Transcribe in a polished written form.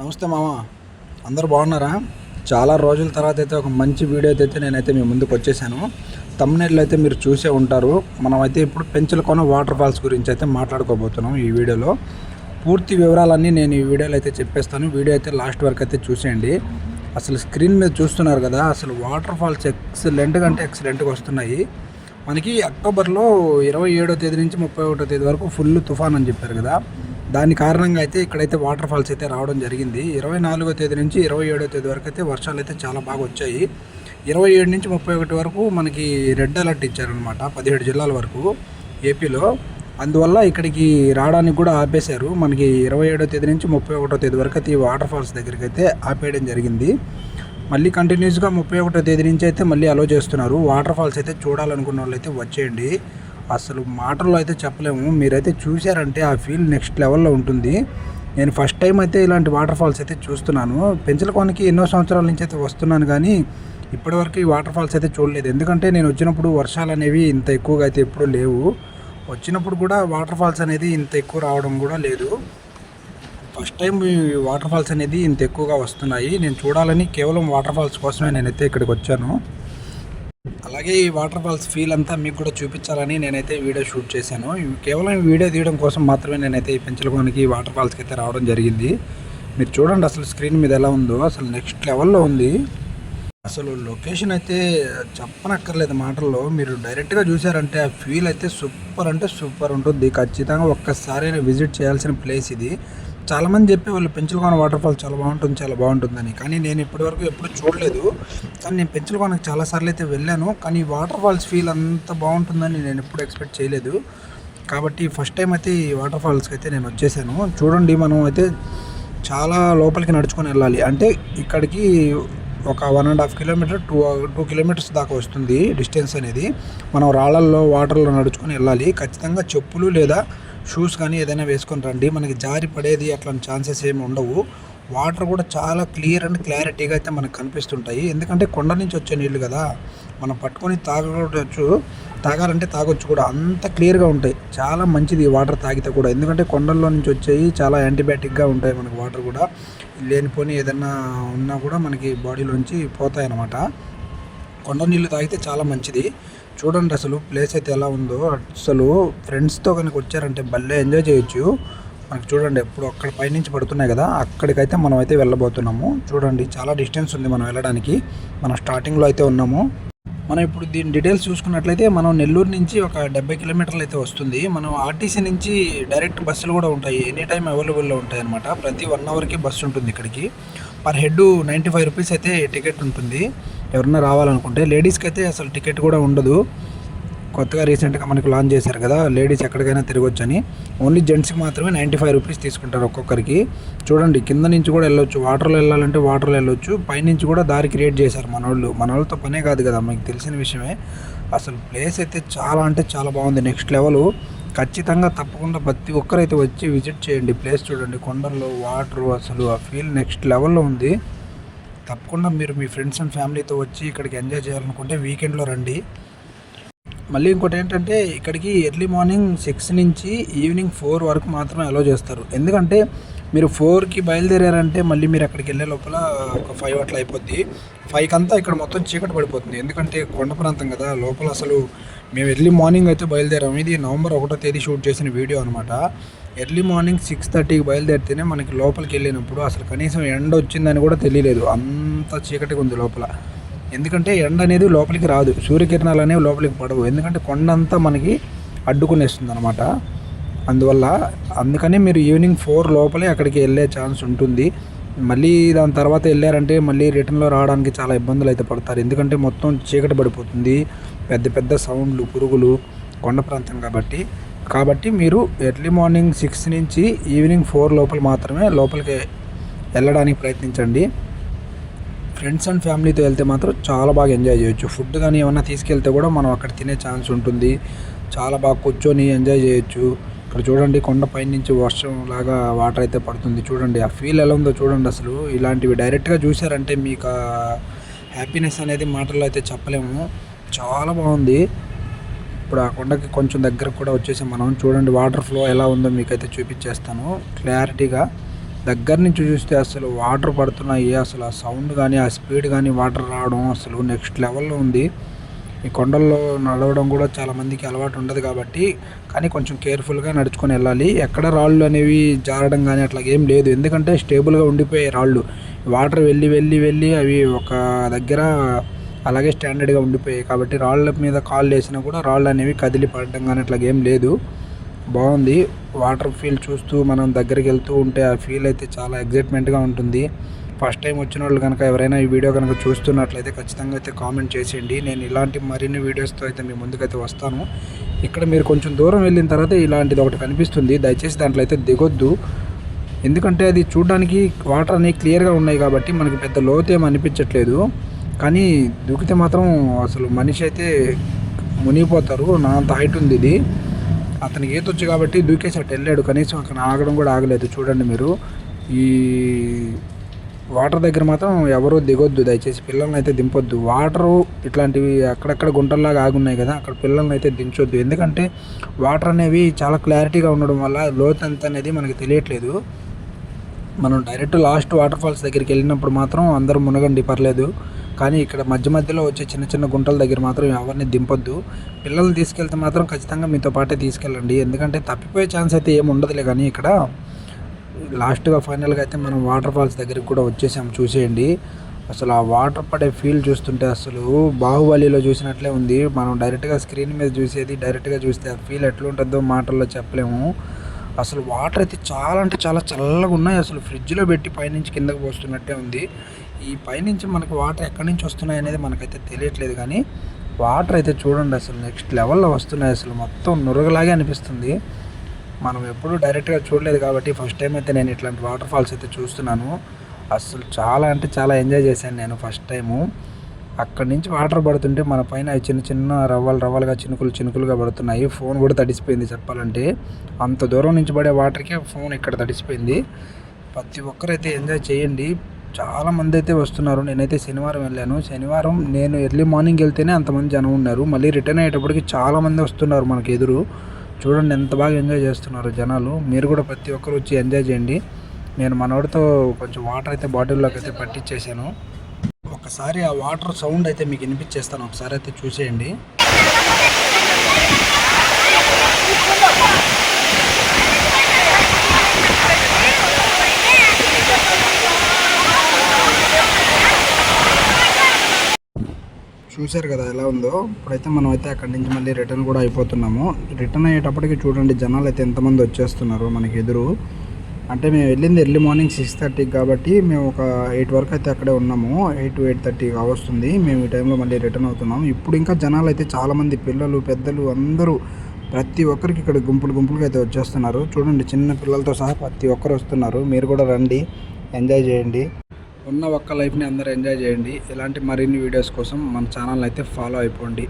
నమస్తే మామ, అందరూ బాగున్నారా? చాలా రోజుల తర్వాత అయితే ఒక మంచి వీడియో అయితే నేనైతే మీ ముందుకు వచ్చేసాను. థంబ్నెయిల్ అయితే మీరు చూసే ఉంటారు. మనమైతే ఇప్పుడు పెంచలకోన వాటర్ ఫాల్స్ గురించి అయితే మాట్లాడుకోబోతున్నాం. ఈ వీడియోలో పూర్తి వివరాలన్నీ నేను ఈ వీడియోలో అయితే చెప్పేస్తాను. వీడియో అయితే లాస్ట్ వరకు అయితే చూసేయండి. అసలు స్క్రీన్ మీద చూస్తున్నారు కదా, అసలు వాటర్ ఫాల్స్ ఎక్సలెంట్గా వస్తున్నాయి. మనకి అక్టోబర్లో 27వ తేదీ నుంచి 31వ తేదీ వరకు ఫుల్ తుఫాన్ అని చెప్పారు కదా, దాని కారణంగా అయితే ఇక్కడైతే వాటర్ ఫాల్స్ అయితే రావడం జరిగింది. 24వ తేదీ నుంచి 27వ తేదీ వరకు అయితే వర్షాలు అయితే చాలా బాగా వచ్చాయి. 27 నుంచి 31 వరకు మనకి రెడ్ అలర్ట్ ఇచ్చారనమాట, 17 జిల్లాల వరకు ఏపీలో. అందువల్ల ఇక్కడికి రావడానికి కూడా ఆపేశారు. మనకి 27వ తేదీ నుంచి 31వ తేదీ వరకు అయితే ఈ వాటర్ ఫాల్స్ దగ్గరికి అయితే ఆపేయడం జరిగింది. మళ్ళీ కంటిన్యూస్గా 31వ తేదీ నుంచి అయితే మళ్ళీ అలో చేస్తున్నారు. వాటర్ ఫాల్స్ అయితే చూడాలనుకున్న వాళ్ళు అయితే వచ్చేయండి. అసలు మాటల్లో అయితే చెప్పలేము. మీరైతే చూశారంటే ఆ ఫీల్ నెక్స్ట్ లెవెల్లో ఉంటుంది. నేను ఫస్ట్ టైం అయితే ఇలాంటి వాటర్ ఫాల్స్ అయితే చూస్తున్నాను. పెంచలకోనకి ఎన్నో సంవత్సరాల నుంచి అయితే వస్తున్నాను, కానీ ఇప్పటివరకు ఈ వాటర్ ఫాల్స్ అయితే చూడలేదు. ఎందుకంటే నేను వచ్చినప్పుడు వర్షాలు అనేవి ఇంత ఎక్కువగా అయితే ఎప్పుడూ లేవు. వచ్చినప్పుడు కూడా వాటర్ ఫాల్స్ అనేది ఇంత ఎక్కువ రావడం కూడా లేదు. ఫస్ట్ టైం ఈ వాటర్ ఫాల్స్ అనేది ఇంత ఎక్కువగా వస్తున్నాయి. నేను చూడాలని కేవలం వాటర్ ఫాల్స్ కోసమే నేనైతే ఇక్కడికి వచ్చాను. అలాగే ఈ వాటర్ ఫాల్స్ ఫీల్ అంతా మీకు కూడా చూపించాలని నేనైతే వీడియో షూట్ చేశాను. కేవలం ఈ వీడియో తీయడం కోసం మాత్రమే నేనైతే ఈ పెంచలకోనకి వాటర్ ఫాల్స్కి అయితే రావడం జరిగింది. మీరు చూడండి అసలు స్క్రీన్ మీద ఎలా ఉందో, అసలు నెక్స్ట్ లెవెల్లో ఉంది. అసలు లొకేషన్ అయితే చెప్పనక్కర్లేదు మాటల్లో. మీరు డైరెక్ట్గా చూసారంటే ఆ ఫీల్ అయితే సూపర్ అంటే సూపర్ ఉంటుంది. ఖచ్చితంగా ఒక్కసారి విజిట్ చేయాల్సిన ప్లేస్ ఇది. చాలామంది చెప్పేవాళ్ళు పెంచలకోన వాటర్ ఫాల్స్ చాలా బాగుంటుందని, కానీ నేను ఇప్పటివరకు ఎప్పుడు చూడలేదు. కానీ నేను పెంచలకోనకి చాలాసార్లు అయితే వెళ్ళాను, కానీ వాటర్ ఫాల్స్ ఫీల్ అంత బాగుంటుందని నేను ఎప్పుడు ఎక్స్పెక్ట్ చేయలేదు. కాబట్టి ఫస్ట్ టైం అయితే ఈ వాటర్ ఫాల్స్కి అయితే నేను వచ్చేసాను. చూడండి, మనం అయితే చాలా లోపలికి నడుచుకొని వెళ్ళాలి. అంటే ఇక్కడికి ఒక 1.5 కిలోమీటర్ 2 కిలోమీటర్స్ దాకా వస్తుంది డిస్టెన్స్ అనేది. మనం రాళ్ళల్లో వాటర్లో నడుచుకొని వెళ్ళాలి. ఖచ్చితంగా చెప్పులు లేదా షూస్ కానీ ఏదైనా వేసుకొని రండి. మనకి జారి పడేది అట్లాంటి ఛాన్సెస్ ఏమి ఉండవు. వాటర్ కూడా చాలా క్లియర్ అండ్ క్లారిటీగా అయితే మనకు కనిపిస్తుంటాయి. ఎందుకంటే కొండ నుంచి వచ్చే నీళ్ళు కదా, మనం పట్టుకొని తాగాలంటే తాగొచ్చు కూడా, అంత క్లియర్గా ఉంటాయి. చాలా మంచిది వాటర్ తాగితే కూడా, ఎందుకంటే కొండల్లో నుంచి వచ్చేవి చాలా యాంటీబయాటిక్గా ఉంటాయి. మనకు వాటర్ కూడా లేనిపోని ఏదన్నా ఉన్నా కూడా మనకి బాడీలోంచి పోతాయి అన్నమాట. కొండ నీళ్ళు తాగితే చాలా మంచిది. చూడండి అసలు ప్లేస్ అయితే ఎలా ఉందో. అసలు ఫ్రెండ్స్తో కనుక వచ్చారంటే భలే ఎంజాయ్ చేయొచ్చు. మనకి చూడండి ఎప్పుడు అక్కడ పైనుంచి పడుతున్నాయి కదా, అక్కడికైతే మనం అయితే వెళ్ళబోతున్నాము. చూడండి చాలా డిస్టెన్స్ ఉంది మనం వెళ్ళడానికి. మనం స్టార్టింగ్లో అయితే ఉన్నాము. మనం ఇప్పుడు దీని డీటెయిల్స్ చూసుకున్నట్లయితే మనం నెల్లూరు నుంచి ఒక 70 కిలోమీటర్లు అయితే వస్తుంది. మనం ఆర్టీసీ నుంచి డైరెక్ట్ బస్సులు కూడా ఉంటాయి, ఎనీ టైం అవైలబుల్లో ఉంటాయి అనమాట. ప్రతి 1 అవర్కి బస్సు ఉంటుంది ఇక్కడికి. పర్ హెడ్ 95 రూపీస్ అయితే టికెట్ ఉంటుంది ఎవరన్నా రావాలనుకుంటే. లేడీస్కి అయితే అసలు టికెట్ కూడా ఉండదు. కొత్తగా రీసెంట్గా మనకు లాంచ్ చేశారు కదా, లేడీస్ ఎక్కడికైనా తిరగొచ్చని. ఓన్లీ జెంట్స్కి మాత్రమే 95 రూపీస్ తీసుకుంటారు ఒక్కొక్కరికి. చూడండి కింద నుంచి కూడా వెళ్ళొచ్చు, వాటర్లో వెళ్ళాలంటే వాటర్లో వెళ్ళొచ్చు. పైనుంచి కూడా దారి క్రియేట్ చేశారు మన వాళ్ళతో పనే కాదు కదా, మీకు తెలిసిన విషయమే. అసలు ప్లేస్ అయితే చాలా అంటే చాలా బాగుంది, నెక్స్ట్ లెవెల్. ఖచ్చితంగా తప్పకుండా ప్రతి ఒక్కరైతే వచ్చి విజిట్ చేయండి. ప్లేస్ చూడండి, కొండల్లో వాటర్, అసలు ఆ ఫీల్ నెక్స్ట్ లెవెల్లో ఉంది. తప్పకుండా మీరు మీ ఫ్రెండ్స్ అండ్ ఫ్యామిలీతో వచ్చి ఇక్కడికి ఎంజాయ్ చేయాలనుకుంటే వీకెండ్లో రండి. మళ్ళీ ఇంకోటి ఏంటంటే ఇక్కడికి ఎర్లీ మార్నింగ్ 6 నుంచి ఈవినింగ్ 4 వరకు మాత్రమే అలో చేస్తారు. ఎందుకంటే మీరు 4కి బయలుదేరారంటే మళ్ళీ మీరు అక్కడికి వెళ్ళే లోపల ఒక 5 అట్లా అయిపోద్ది. 5కి అంతా ఇక్కడ మొత్తం చీకటి పడిపోతుంది. ఎందుకంటే కొండ ప్రాంతం కదా లోపల. అసలు మేము ఎర్లీ మార్నింగ్ అయితే బయలుదేరాము. ఇది నవంబర్ 1వ తేదీ షూట్ చేసిన వీడియో అనమాట. ఎర్లీ మార్నింగ్ 6:30కి బయలుదేరితేనే మనకి లోపలికి వెళ్ళినప్పుడు అసలు కనీసం ఎండ వచ్చిందని కూడా తెలియలేదు, అంత చీకటిగా ఉంది లోపల. ఎందుకంటే ఎండ అనేది లోపలికి రాదు, సూర్యకిరణాలు అనేవి లోపలికి పడవు. ఎందుకంటే కొండ అంతా మనకి అడ్డుకునేస్తుంది అనమాట. అందుకని మీరు ఈవినింగ్ 4 లోపలే అక్కడికి వెళ్ళే ఛాన్స్ ఉంటుంది. మళ్ళీ దాని తర్వాత వెళ్ళారంటే మళ్ళీ రిటర్న్లో రావడానికి చాలా ఇబ్బందులు అయితే పడతారు. ఎందుకంటే మొత్తం చీకటి పడిపోతుంది, పెద్ద పెద్ద సౌండ్లు, పురుగులు, కొండ ప్రాంతం కాబట్టి మీరు ఎర్లీ మార్నింగ్ 6 నుంచి ఈవినింగ్ 4 లోపల మాత్రమే లోపలికి వెళ్ళడానికి ప్రయత్నించండి. ఫ్రెండ్స్ అండ్ ఫ్యామిలీతో వెళ్తే మాత్రం చాలా బాగా ఎంజాయ్ చేయొచ్చు. ఫుడ్ కానీ ఏమన్నా తీసుకెళ్తే కూడా మనం అక్కడ తినే ఛాన్స్ ఉంటుంది. చాలా బాగా కూర్చొని ఎంజాయ్ చేయొచ్చు. ఇక్కడ చూడండి కొండపై నుంచి వర్షం లాగా వాటర్ అయితే పడుతుంది. చూడండి ఆ ఫీల్ ఎలా ఉందో చూడండి. అసలు ఇలాంటివి డైరెక్ట్గా చూసారంటే మీకు హ్యాపీనెస్ అనేది మాటల్లో అయితే చెప్పలేము. చాలా బాగుంది. ఇప్పుడు ఆ కొండకి కొంచెం దగ్గరకు కూడా వచ్చేసి మనం చూడండి వాటర్ ఫ్లో ఎలా ఉందో మీకైతే చూపించేస్తాను క్లారిటీగా. దగ్గర నుంచి చూస్తే అసలు వాటర్ పడుతున్నాయి, అసలు ఆ సౌండ్ కానీ ఆ స్పీడ్ కానీ వాటర్ రావడం అసలు నెక్స్ట్ లెవెల్లో ఉంది. ఈ కొండల్లో నడవడం కూడా చాలామందికి అలవాటు ఉండదు కాబట్టి, కానీ కొంచెం కేర్ఫుల్గా నడుచుకొని వెళ్ళాలి. ఎక్కడ రాళ్ళు అనేవి జారడం కానీ అట్లా ఏం లేదు, ఎందుకంటే స్టేబుల్గా ఉండిపోయే రాళ్ళు. వాటర్ వెళ్ళి వెళ్ళి వెళ్ళి అవి ఒక దగ్గర అలాగే స్టాండర్డ్గా ఉండిపోయాయి కాబట్టి రాళ్ళ మీద కాళ్ళు వేసినా కూడా రాళ్ళు అనేవి కదిలి పడడం కానీ అట్లా ఏం లేదు. బాగుంది. వాటర్ ఫీల్ చూస్తూ మనం దగ్గరికి వెళ్తూ ఉంటే ఆ ఫీల్ అయితే చాలా ఎగ్జైట్మెంట్గా ఉంటుంది. ఫస్ట్ టైం వచ్చిన వాళ్ళు కనుక ఎవరైనా ఈ వీడియో కనుక చూస్తున్నట్లయితే ఖచ్చితంగా అయితే కామెంట్ చేసేయండి. నేను ఇలాంటి మరిన్ని వీడియోస్తో అయితే మీ ముందుకైతే వస్తాను. ఇక్కడ మీరు కొంచెం దూరం వెళ్ళిన తర్వాత ఇలాంటిది ఒకటి కనిపిస్తుంది, దయచేసి దాంట్లో అయితే దిగొద్దు. ఎందుకంటే అది చూడడానికి వాటర్ అనేవి క్లియర్గా ఉన్నాయి కాబట్టి మనకి పెద్ద లోతు ఏమి అనిపించట్లేదు, కానీ దూకితే మాత్రం అసలు మనిషి అయితే మునిగిపోతారు. నా అంత హైట్ ఉంది ఇది. అతనికి ఈతొచ్చు కాబట్టి దూకేసి అటు వెళ్ళాడు, కనీసం అక్కడ ఆగడం కూడా ఆగలేదు. చూడండి మీరు, ఈ వాటర్ దగ్గర మాత్రం ఎవరూ దిగొద్దు దయచేసి, పిల్లల్ని అయితే దింపొద్దు. వాటరు ఇట్లాంటివి అక్కడక్కడ గుంటల్లాగా ఆగున్నాయి కదా, అక్కడ పిల్లల్ని అయితే దించొద్దు. ఎందుకంటే వాటర్ అనేవి చాలా క్లారిటీగా ఉండడం వల్ల లోతు ఎంత అనేది మనకి తెలియట్లేదు. మనం డైరెక్ట్ లాస్ట్ వాటర్ ఫాల్స్ దగ్గరికి వెళ్ళినప్పుడు మాత్రం అందరూ మునగండి పర్లేదు, కానీ ఇక్కడ మధ్య మధ్యలో వచ్చే చిన్న చిన్న గుంటల దగ్గర మాత్రం ఎవరిని దింపొద్దు. పిల్లల్ని తీసుకెళ్తే మాత్రం ఖచ్చితంగా మీతో పాటే తీసుకెళ్ళండి, ఎందుకంటే తప్పిపోయే ఛాన్స్ అయితే ఏమి ఉండదులే. కానీ ఇక్కడ లాస్ట్గా ఫైనల్గా అయితే మనం వాటర్ ఫాల్స్ దగ్గరికి కూడా వచ్చేసాము. చూసేయండి, అసలు ఆ వాటర్ పడే ఫీల్ చూస్తుంటే అసలు బాహుబలిలో చూసినట్లే ఉంది. మనం డైరెక్ట్గా స్క్రీన్ మీద చూసేది డైరెక్ట్గా చూస్తే ఆ ఫీల్ ఎట్లుంటుందో మాటల్లో చెప్పలేము. అసలు వాటర్ అయితే చాలా అంటే చాలా చల్లగా ఉన్నాయి, అసలు ఫ్రిడ్జ్లో పెట్టి పైనుంచి కిందకు పోస్తున్నట్టే ఉంది. ఈ పైనుంచి మనకి వాటర్ ఎక్కడి నుంచి వస్తున్నాయి అనేది మనకైతే తెలియట్లేదు, కానీ వాటర్ అయితే చూడండి అసలు నెక్స్ట్ లెవెల్లో వస్తున్నాయి. అసలు మొత్తం నురగలాగే అనిపిస్తుంది. మనం ఎప్పుడూ డైరెక్ట్గా చూడలేదు కాబట్టి ఫస్ట్ టైం అయితే నేను ఇట్లాంటి వాటర్ ఫాల్స్ అయితే చూస్తున్నాను. అసలు చాలా అంటే చాలా ఎంజాయ్ చేశాను నేను ఫస్ట్ టైము. అక్కడి నుంచి వాటర్ పడుతుంటే మన పైన చిన్న చిన్న రవ్వలుగా చినుకులుగా పడుతున్నాయి. ఫోన్ కూడా తడిసిపోయింది చెప్పాలంటే, అంత దూరం నుంచి పడే వాటర్కే ఫోన్ ఇక్కడ తడిసిపోయింది. ప్రతి ఒక్కరైతే ఎంజాయ్ చేయండి. చాలామంది అయితే వస్తున్నారు. నేనైతే శనివారం వెళ్ళాను. శనివారం నేను ఎర్లీ మార్నింగ్ వెళ్తేనే అంతమంది జనం ఉన్నారు. మళ్ళీ రిటర్న్ అయ్యేటప్పటికి చాలామంది వస్తున్నారు మనకి ఎదురు. చూడండి ఎంత బాగా ఎంజాయ్ చేస్తున్నారు జనాలు. మీరు కూడా ప్రతి ఒక్కరు వచ్చి ఎంజాయ్ చేయండి. నేను మనోడితో కొంచెం వాటర్ అయితే బాటిల్లోకి అయితే పట్టించేసాను. ఒకసారి ఆ వాటర్ సౌండ్ అయితే మీకు వినిపించేస్తాను, ఒకసారి అయితే చూసేయండి. చూశారు కదా ఎలా ఉందో. ఇప్పుడైతే మనం అయితే అక్కడి నుంచి మళ్ళీ రిటర్న్ కూడా అయిపోతున్నాము. రిటర్న్ అయ్యేటప్పటికి చూడండి జనాలు అయితే ఎంతమంది వచ్చేస్తున్నారు మనకి ఎదురు. అంటే మేము వెళ్ళింది ఎర్లీ మార్నింగ్ 6:30 కాబట్టి మేము ఒక 8 వరకు అయితే అక్కడే ఉన్నాము. 8 to 8:30 కావస్తుంది. మేము ఈ టైంలో మళ్ళీ రిటర్న్ అవుతున్నాము. ఇప్పుడు ఇంకా జనాలు అయితే చాలామంది, పిల్లలు పెద్దలు అందరూ ప్రతి ఒక్కరికి ఇక్కడ గుంపులుగా అయితే వచ్చేస్తున్నారు. చూడండి చిన్న పిల్లలతో సహా ప్రతి ఒక్కరు వస్తున్నారు. మీరు కూడా రండి, ఎంజాయ్ చేయండి. ఉన్న ఒక్క లైఫ్ని అందరూ ఎంజాయ్ చేయండి. ఇలాంటి మరిన్ని వీడియోస్ కోసం మన ఛానల్ అయితే ఫాలో అయిపోండి.